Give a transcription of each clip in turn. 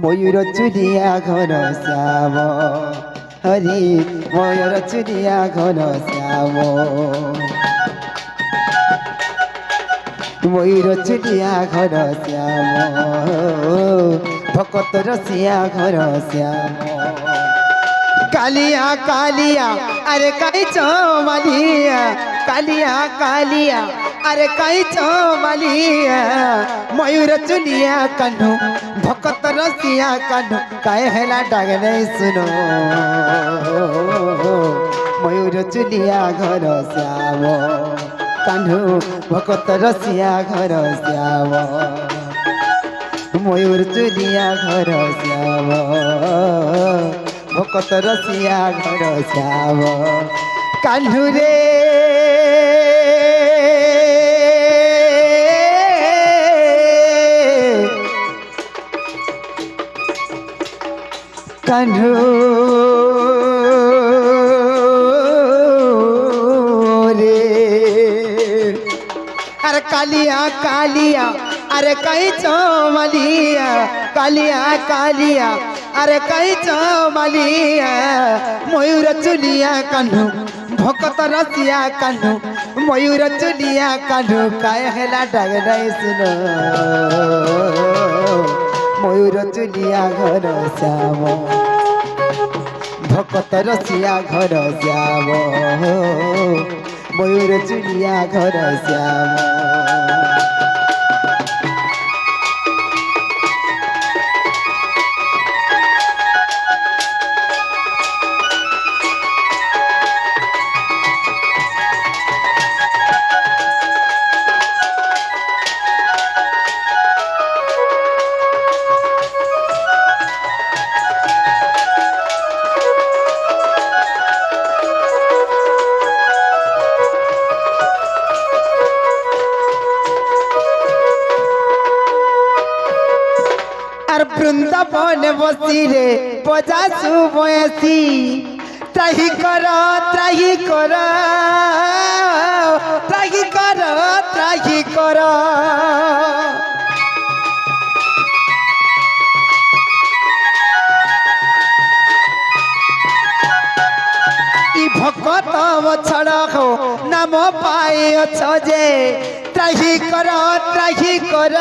ময়ূর চুলিয়া ঘন শ্যাম হরি ময়ূর চুলিয়া ঘন শ্যাম ময়ূর চুলিয়া ঘন শ্যাম ভকত রসিয়া ঘন শ্যাম কালিয়া কালিয়া আরে কাই চমালিয়া কালিয়া কালিয়া আরে কাই চমালিয়া ময়ূর চুলিয়া কানু ভকত রসিয়া কানু কায়ে হেলা ডাক নাই শুনো ময়ূর চুলিয়া ঘর শ্যাম কানু ভকত রসিয়া ঘর শ্যাম ময়ূর চুলিয়া ঘর শ্যাম ভকত রসিয়া ঘর শ্যাম কানু রে কানু রে अरे कालिया कालिया अरे कई चमालिया कालिया कालिया अरे कई चमालिया मयूर चुलिया कान्हू भकत रसिया कान्हू मयूर चुलिया कान्हू काहे हेला डाग नहीं सुनो मयूर चुलिया घर श्याम भकत रसिया घर श्याम मयूर चुलिया घर श्याम বৃন্দাবন বসি রে বজাসু বয়সী ত্রাহি কর ত্রাহি কর ত্রাহি কর ত্রাহি কর ই ভকত ছড় নাম পাইছ যে ত্রাহি কর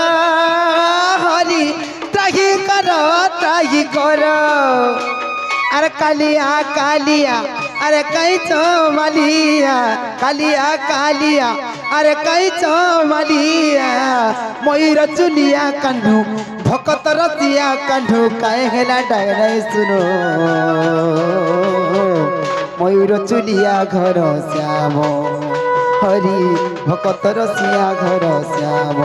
হরি त्राही करो अरे कालिया कालिया अरे कई चमालिया कालिया कालिया अरे कई चमालिया मयूर चुलिया कान्हू भकत रसिया कान्हू काहे हेला डाग नहीं सुनो मयूर चुलिया घर श्याम हरि भकत रसिया घर श्याम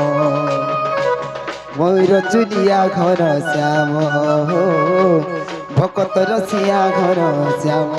मयूर चुलिया घर श्याम भकत रसिया घर श्याम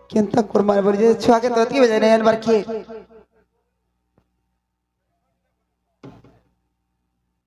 केंता कुरमान बोली छुआ के तो बजे नहीं बार किए